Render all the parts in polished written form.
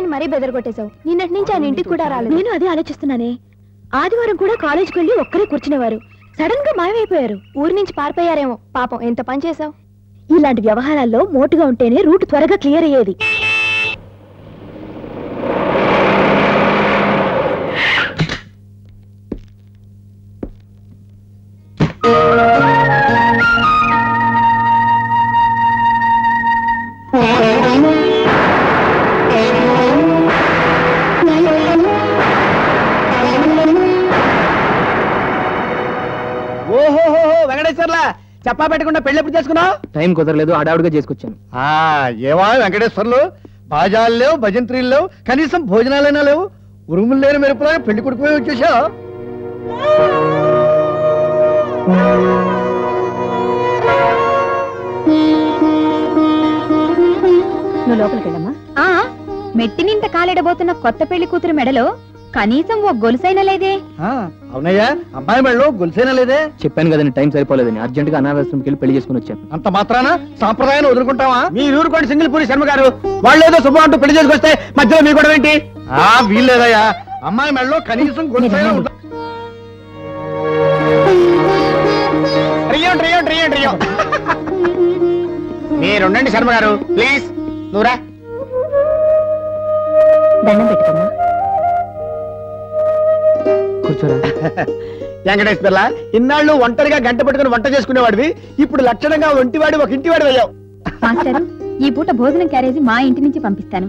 అని మరీ బెదరగొట్టేశావు. నిన్నటి నుంచి ఆయన ఇంటికి కూడా రాలేదు. నేను అదే ఆలోచిస్తున్నానే. ఆదివారం కూడా కాలేజ్కి వెళ్ళి ఒక్కరే కూర్చునేవారు. సడన్ గా మాయమైపోయారు. ఊరి నుంచి పారిపోయారేమో. పాపం ఎంత పని చేశావు. ఇలాంటి వ్యవహారాల్లో మోటుగా ఉంటేనే రూట్ త్వరగా క్లియర్ అయ్యేది. చెప్పా పెట్టకుండా పెళ్లి ఎప్పుడు చేసుకున్నావు? టైం కుదరలేదు, ఆడావిడిగా చేసుకొచ్చాను. ఏవా వెంకటేశ్వర్లు, బాజాలు లేవు, భజంత్రీలు లేవు, కనీసం భోజనాలైనా లేవు. ఉరుములు లేని మెరుపులాగా పెళ్లి కొడుకుపోయి వచ్చేసావు. నువ్వు లోపలికి వెళ్ళమ్మా. మెట్టినింత కాలేడబోతున్న కొత్త పెళ్లి కూతురు మెడలో కనీసం ఓ గొలుసైనా లేదే. అవునయ్యా, అమ్మాయి మెడలో గొలుసైనా లేదే. చెప్పాను కదండి, టైం సరిపోలేదని అర్జెంట్ గా అనాథాశ్రమంకి వెళ్ళి పెళ్లి చేసుకుని వచ్చాను. అంత మాత్రాన సాంప్రదాయాన్ని వదులుకుంటావా? మీరు ఊరుకోండి సింగిల్పూరి శర్మ గారు. వాళ్ళు ఏదో శుభం అంటూ పెళ్లి చేసుకొస్తే మధ్యలో మీ కూడా ఏంటి? వీల్లేదయ్యా, అమ్మాయి మెడలో కనీసం గొలుసైనా మీరుండండి శర్మ గారు, ప్లీజ్. నువ్వురా, దండం పెట్టుకోమ్మా. కూర్చోరా. వెంకటేష్ పిల్ల, ఇన్నాళ్ళు ఒంటరిగా గంట పెట్టుకుని వంట చేసుకునేవాడివి, ఇప్పుడు లక్షణంగా ఒంటివాడి ఒక ఇంటివాడి అయ్యావు. మాస్టర్, ఈ పూట భోజనం క్యారేజీ మా ఇంటి నుంచి పంపిస్తాను.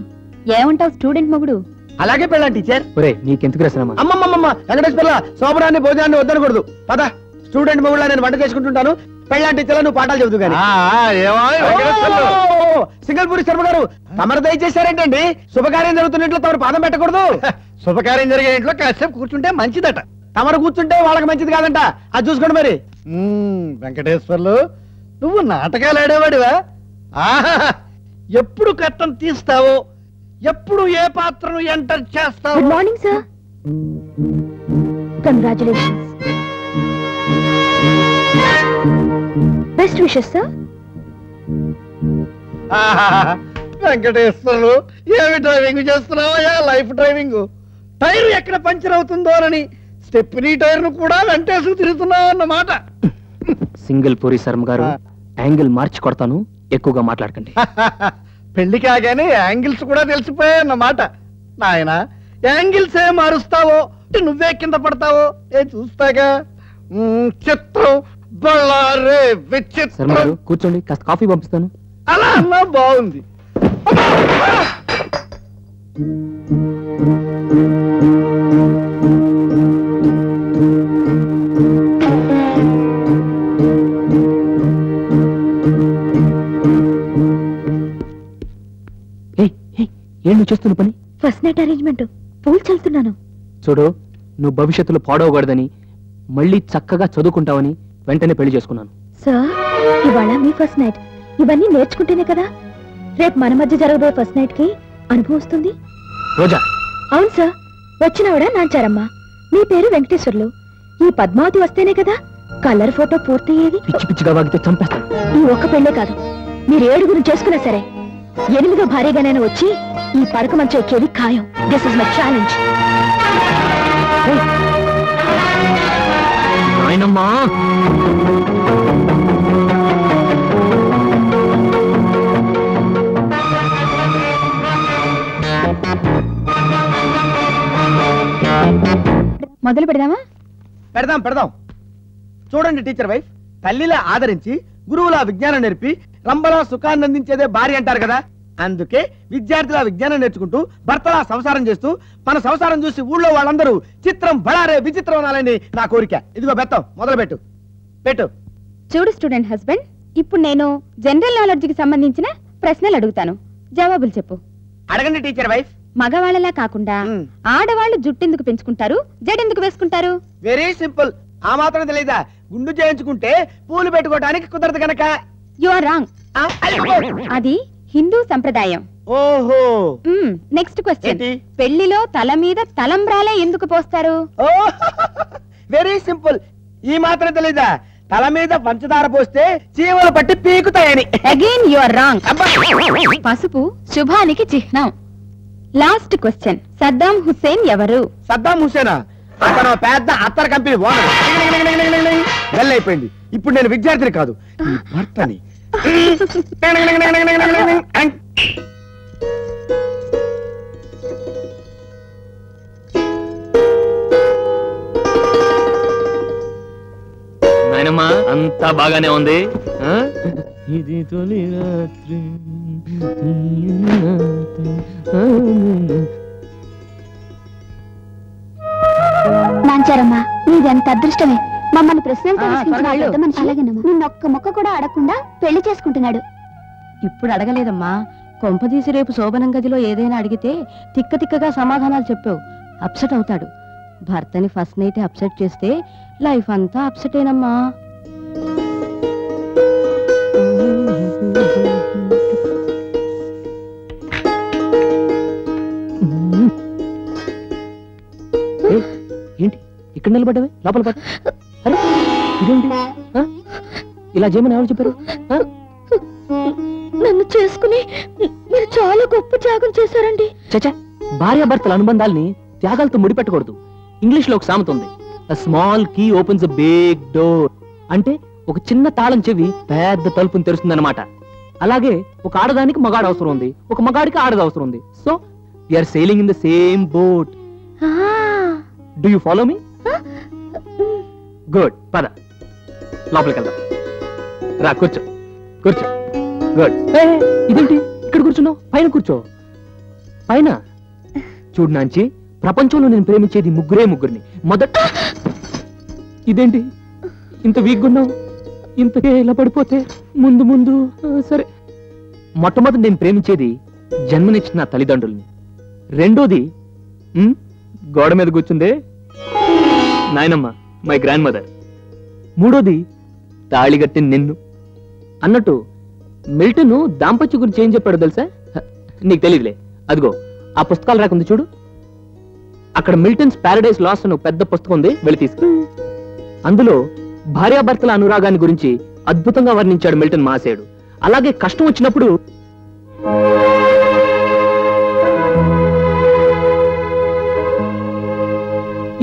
ఏమంటావు స్టూడెంట్ మొగుడు? అలాగే పెళ్ళాం టీచర్. ఒరే నీకెందుకు రసనమ్మా? అమ్మమ్మమ్మ, వెంకటేష్ పిల్ల, శోభనాన్ని భోజనాన్ని వద్దనకూడదు. పద, స్టూడెంట్ మొగుళ్ళ నేను వంట చేసుకుంటుంటాను. పెళ్ళాంటి టీచర్ నువ్వు పాఠాలు చెబుతూ కానీ. సింగల్పూరి శర్మ గారు, తమరు దయచేశారేంటండి? శుభకార్యం జరుగుతున్న ఇంట్లో తమరు పాదం పెట్టకూడదు. శుభకార్యం జరిగే ఇంట్లో కాసేపు కూర్చుంటే మంచిదట. తమరు కూర్చుంటే వాళ్ళకి మంచిది కాదంట. అది చూసుకోండి మరి. వెంకటేశ్వర్లు, నువ్వు నాటకాలు ఆడేవాడివా? ఎప్పుడు కట్టం తీస్తావో, ఎప్పుడు ఏ పాత్రను ఎంటర్ చేస్తావు? Good morning sir. Congratulations. Best wishes sir. Venkateswarlu, ఏమి డ్రైవింగ్ చేస్తున్నావా? Life driving. టైర్ ఎక్కడ పంచర్ అవుతుందోనని స్టెప్నీ టైర్ ను కూడా వెంటేసుకు తిరుగుతున్నావు అన్నమాట. సింగిల్ పూరి శర్మ గారు, యాంగిల్ మార్చి కొడతాను, ఎక్కువగా మాట్లాడకండి. పెళ్లి కాగానే యాంగిల్స్ కూడా తెలిసిపోయాయన్నమాట. నాయన, యాంగిల్స్ ఏ మారుస్తావో, నువ్వే కింద పడతావో ఏ చూస్తాగా. చిత్రం బళ్ళారే విచిత్రం. శర్మ గారు కూర్చోండి, కాస్త కాఫీ పంపిస్తాను. అలా అన్నా బాగుంది. ఏం నువ్వు చేస్తున్న పని? ఫస్ట్ నైట్ అరేంజ్మెంట్, పూలు చల్లుతున్నాను. చూడు, నువ్వు భవిష్యత్తులో పాడవకూడదని, మళ్ళీ చక్కగా చదువుకుంటావని వెంటనే పెళ్లి చేసుకున్నాను. సార్, ఇవాళ మీ ఫస్ట్ నైట్. ఇవన్నీ నేర్చుకుంటేనే కదా రేపు మన మధ్య జరగబోయే ఫస్ట్ నైట్ కి అనుభవం వస్తుంది. రోజా? అవును సార్, వచ్చినవిడ నాంచారమ్మ. మీ పేరు వెంకటేశ్వర్లు. ఈ పద్మావతి వస్తేనే కదా కలర్ ఫోటో పూర్తయ్యేది. పిచ్చి పిచ్చిగా వాగితే చంపేస్తాను. ఈ ఒక్క పెళ్లే కాదు, మీరు 7 చేసుకున్నా సరే 8వ భార్యగానైనా వచ్చి ఈ పడక మంచం ఎక్కేది ఖాయం. This is my challenge. నాయనమ్మా, మొదలు పెడదామా? పెడదాం పెడదాం. చూడండి టీచర్ వైఫ్, తల్లిలా ఆదరించి గురువులా విజ్ఞానం నేర్పి రంబలా సుఖాన్ని అందించేదే భార్య అంటారు కదా. అందుకే విద్యార్థుల విజ్ఞానం నేర్చుకుంటూ భర్తలా సంసారం చేస్తూ మన సంసారం చూసి ఊళ్ళో వాళ్ళందరూ చిత్రం బడారే విచిత్రం అనాలని నా కోరిక. ఇదిగో బెత్తం, మొదలు పెట్టు పెట్టు. చూడు స్టూడెంట్ హస్బెండ్, ఇప్పుడు నేను జనరల్ నాలెడ్జ్ కి సంబంధించిన ప్రశ్నలు అడుగుతాను, జవాబులు చెప్పు. అడగండి టీచర్ వైఫ్. మగవాళ్ళలా కాకుండా ఆడవాళ్ళు జుట్టెందుకు పెంచుకుంటారు, జడెందుకు వేసుకుంటారు? Very simple. ఆ మాత్రం తెలీదా? గుండు చేయించుకుంటే పూలు పెట్టుకోవడానికి కుదరదు గనక. You are wrong. అది హిందూ సంప్రదాయం. ఓహో. నెక్స్ట్ క్వశ్చన్, పెళ్లిలో తల మీద తలంబ్రాలే ఎందుకు పోస్తారు? Very simple. ఈ మాత్రం తెలీదా? తల మీద పంచదార పోస్తే చీమలు పట్టి పీకుతాయని. Again you are wrong. పసుపు శుభానికి చిహ్నం. లాస్ట్ క్వశ్చన్, సద్దాం హుస్సేన్ ఎవరు? సద్దాం హుస్సేనా? అతను పెద్ద అత్తర కంపెనీ ఓనర్. బెల్ అయిపోయింది. ఇప్పుడు నేను విద్యార్థిని కాదు, నీ భర్తని. నాయనమ్మా అంతా బాగానే ఉంది. ఇది తొలి రాత్రి. నాంచారమ్మా, నీదెంత అదృష్టమే. మమ్మల్ని ప్రశ్నలు నిన్నొక్క మొక్క కూడా అడగకుండా పెళ్లి చేసుకుంటున్నాడు. ఇప్పుడు అడగలేదమ్మా, కొంపదీసి రేపు శోభనం గదిలో ఏదైనా అడిగితే తిక్క తిక్కగా సమాధానాలు చెప్పావు, అప్సెట్ అవుతాడు. భర్తని ఫస్ట్ నైట్ అప్సెట్ చేస్తే లైఫ్ అంతా అప్సెటేనమ్మా. ఏంటి ఇక్కడ నిలబడ్డవే? లోపల పద. అరే ఇదేంటి? ఇలా చేయమని ఎవరు చెప్పారు? నన్ను చేసుకుని మీరు చాలా గొప్ప త్యాగం చేశారండి. చచ్చా, భార్యాభర్తల అనుబంధాల్ని త్యాగాలతో ముడిపెట్టకూడదు. ఇంగ్లీష్ లో ఒక సామెత ఉంది, a small key opens a big door. అంటే ఒక చిన్న తాళం చెవి పెద్ద తలుపుని తెరుస్తుందన్నమాట. అలాగే ఒక ఆడదానికి మగాడు అవసరం ఉంది, ఒక మగాడికి ఆడది అవసరం ఉంది. So we are sailing in the same boat. Do you follow me? Good, పద లోపలికి వెళ్దాం. రా కూర్చో, కూర్చో. గుడ్. ఇదేంటి ఇక్కడ కూర్చున్నావు? పైన కూర్చో. పైన చూడు నాంచి, ప్రపంచంలో నేను ప్రేమించేది ముగ్గురిని. మొదట ఇదేంటి ఇంత వీక్గున్నావు? ఇంతకే ఇలా పడిపోతే ముందు సరే. మొట్టమొదటి నేను ప్రేమించేది జన్మనిచ్చిన నా తల్లిదండ్రుల్ని. రెండోది గోడ మీద కూర్చుందే నాయనమ్మ, మై గ్రాండ్ మదర్. మూడోది తాళిగట్టిన నిన్ను. అన్నట్టు మిల్టన్ దాంపత్య గురించి ఏం చెప్పాడో తెలుసా? నీకు తెలియదులే. అదిగో ఆ పుస్తకాలు రాకుంది చూడు, అక్కడ మిల్టన్స్ ప్యారడైజ్ లాస్ అని పెద్ద పుస్తకం ఉంది, వెళ్ళి తీసుకు. అందులో భార్యాభర్తల అనురాగాన్ని గురించి అద్భుతంగా వర్ణించాడు మిల్టన్ మహాశయుడు. అలాగే కష్టం వచ్చినప్పుడు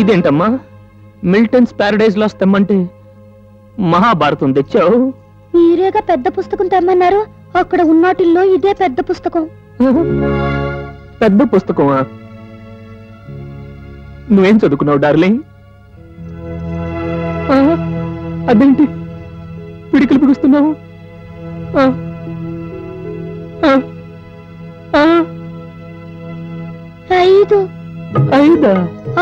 ఇదేంటమ్మా మిల్టన్స్ ప్యారడైజ్ లాస్ తెమ్మంటే మహాభారతం తెచ్చావు? మీరేగా పెద్ద పుస్తకం తెమ్మన్నారు, అక్కడ ఉన్నటిల్లో ఇదే పెద్ద పుస్తకం. పెద్ద పుస్తకమా? నువ్వేం చదువుకున్నావు డార్లింగ్? అదేంటి పిడికిలు పిడుస్తున్నావు? 5.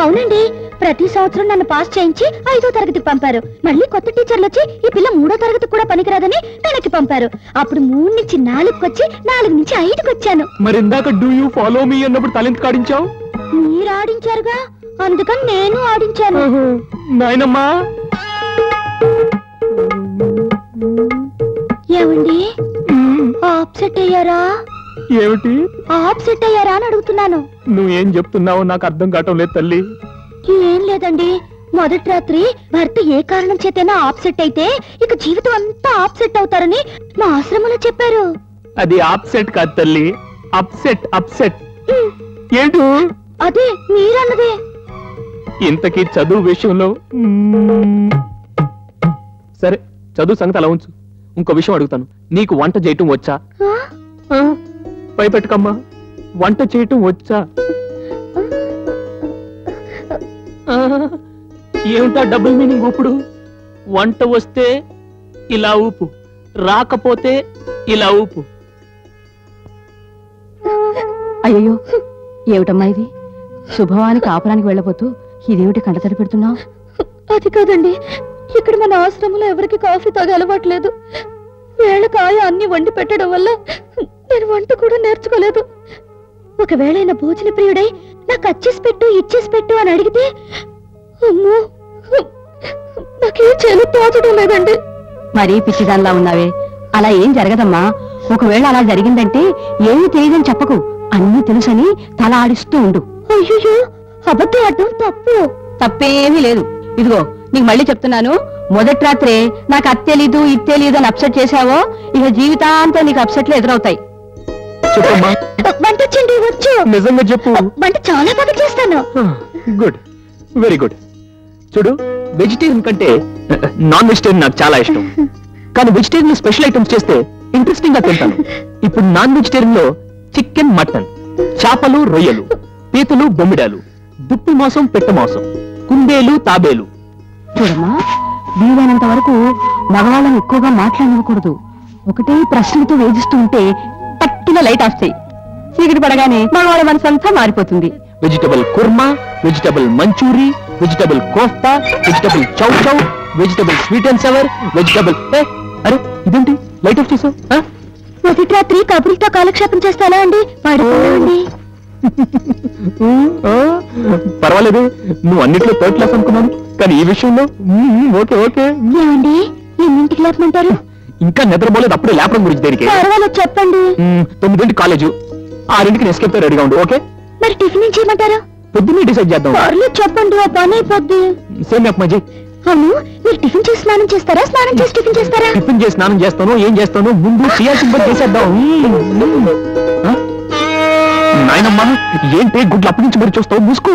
అవునండి, ప్రతి సంవత్సరం నన్ను పాస్ చేయించి 5వ తరగతికి పంపారు. మళ్ళీ కొత్త టీచర్లు వచ్చి ఈ పిల్ల 3వ తరగతి కూడా పనికిరాదని వెనక్కి పంపారు. అప్పుడు 3 నుంచి 4కి వచ్చి 4 నుంచి 5కి వచ్చాను. మరి ఇందాక డూ యూ ఫాలో మీ అన్నప్పుడు తలెందుకు ఆడించావు? మీరు ఆడించారుగా, అందుకని నేను ఆడించాను. నాయనమ్మా, ఏమండి ఆప్సెట్ అయ్యారా? ఏమిటి ఆప్సెట్ అయ్యారా అని అడుగుతున్నాను. నువ్వేం చెప్తున్నావో నాకు అర్థం కావటం లేదు తల్లి. ఏం లేదండి, మొదటి రాత్రి భర్త ఏ కారణం చేతైనా ఆప్సెట్ అయితే ఇక జీవితం అంతా ఆప్సెట్ అవుతారని మా ఆశ్రమంలో చెప్పారు. అది ఆప్సెట్ కాదు తల్లి, అప్సెట్. అప్సెట్ ఏంటో అదే మీరన్నదే. ఇంతకీ చదువు విషయంలో సరే, చదువు సంగతి అలా ఉంచు. ఇంకో విషయం అడుగుతాను, నీకు వంట చేయటం వచ్చా? భయపెట్టుకమ్మా, వంట చేయటం వచ్చా? ఏమిటా డబుల్ మీనింగ్ ఊపుడు? వంట వస్తే ఇలా ఊపు, రాకపోతే ఇలా ఊపు. అయ్యో ఏమిటమ్మా ఇది? శుభవానికి ఆపరానికి వెళ్ళబోతూ ఇదేమిటి కంటతడి పెడుతున్నావు? అది కాదండి, ఇక్కడ మన ఆశ్రమంలో ఎవరికి కాఫీ తాగే అలవాట్లేదు. వేళకాయ అన్ని వండి పెట్టడం వల్ల నేను వంట కూడా నేర్చుకోలేదు. ఒకవేళ ఆయన భోజన ప్రియుడై నాకు అచ్చేసి పెట్టు ఇచ్చేసి పెట్టు అని అడిగితే అమ్మో, నాకేం చేయాలో తోచడం లేదండి. మరీ పిచ్చిదానిలా ఉన్నావే, అలా ఏం జరగదమ్మా. ఒకవేళ అలా జరిగిందంటే ఏమీ తెలియదని చెప్పకు, అన్నీ తెలుసని తల ఆడిస్తూ ఉండు. అయ్యో, అబద్ధం అర్థం తప్పు. తప్పేమీ లేదు. ఇదిగో నీకు మళ్ళీ చెప్తున్నాను, మొదటి రాత్రే నాకు అది తెలీదు ఇది తెలీదు అని అప్సెట్ చేశావో ఇక జీవితాంతం నీకు అప్సెట్లు ఎదురవుతాయి. చెప్పమ్మా. వంట వచ్చండి, వచ్చు. నిజంగా చెప్పు. వంట చాలా బాగా చేస్తాను. Good, very good. చూడు, వెజిటేరియన్ కంటే నాన్ వెజిటేరియన్ నాకు చాలా ఇష్టం. కానీ వెజిటేరియన్ స్పెషల్ ఐటమ్స్ చేస్తే ఇంట్రెస్టింగ్ గా తింటాను. ఇప్పుడు నాన్ వెజిటేరియన్ లో చికెన్, మటన్, చేపలు, రొయ్యలు, పీతలు, బొమ్మిడాలు, దుప్పి మాంసం, పెట్ట మాంసం, కుందేలు, తాబేలు. చూడమ్మా, వీలైనంత వరకు మగవాళ్ళని ఎక్కువగా మాట్లాడకూడదు. ఒకటే ప్రశ్నలతో వేధిస్తూ ఉంటే పట్టిన లైట్ ఆఫ్ చేయి. చీకటి పడగానే మగవాళ్ళ మనసంతా మారిపోతుంది. Vegetable kurma, vegetable manchurian, vegetable kofta, vegetable chow chow, vegetable sweet and sour, vegetable. అరే ఇదేంటి లైట్ ఆఫ్ చేసావు? మొదటి రాత్రి కబుర్లతో కాలక్షేపం చేస్తానా అండి? పడుకోండి. పర్వాలేదు, నువ్వు అన్నిట్లో థర్డ్ క్లాస్ అనుకున్నాను, కానీ ఈ విషయంలో ఓకే ఓకే. ఏమండి, ఎన్నింటికి లేపమంటారు? ఇంకా నిద్రపోలేదు, అప్పుడే లేపడం గురించి దేనికి? పర్వాలేదు, చెప్పండి. 9 కాలేజు, 6 ఎస్కేప్ తో రెడీగా ఉండు. ఓకే, మరి టిఫిన్ ఏం చేయమంటారు? పొద్దున్నే డిసైడ్ చేద్దాం. పర్లేదు, చెప్పండి, ఆ పని అయిపోద్ది. సేమ్ అప్ మజీ. అవును, మీరు టిఫిన్ చేసి స్నానం చేస్తారా, స్నానం చేసి టిఫిన్ చేస్తారా? టిఫిన్ చేసి స్నానం చేస్తాను, ఏం చేస్తాను ముందు చేయాల్సిన పని చేసేద్దాం. నాయనమ్మా, ఏంటి గుడ్లు అప్పటి నుంచి మరి చూస్తావు? మూసుకో.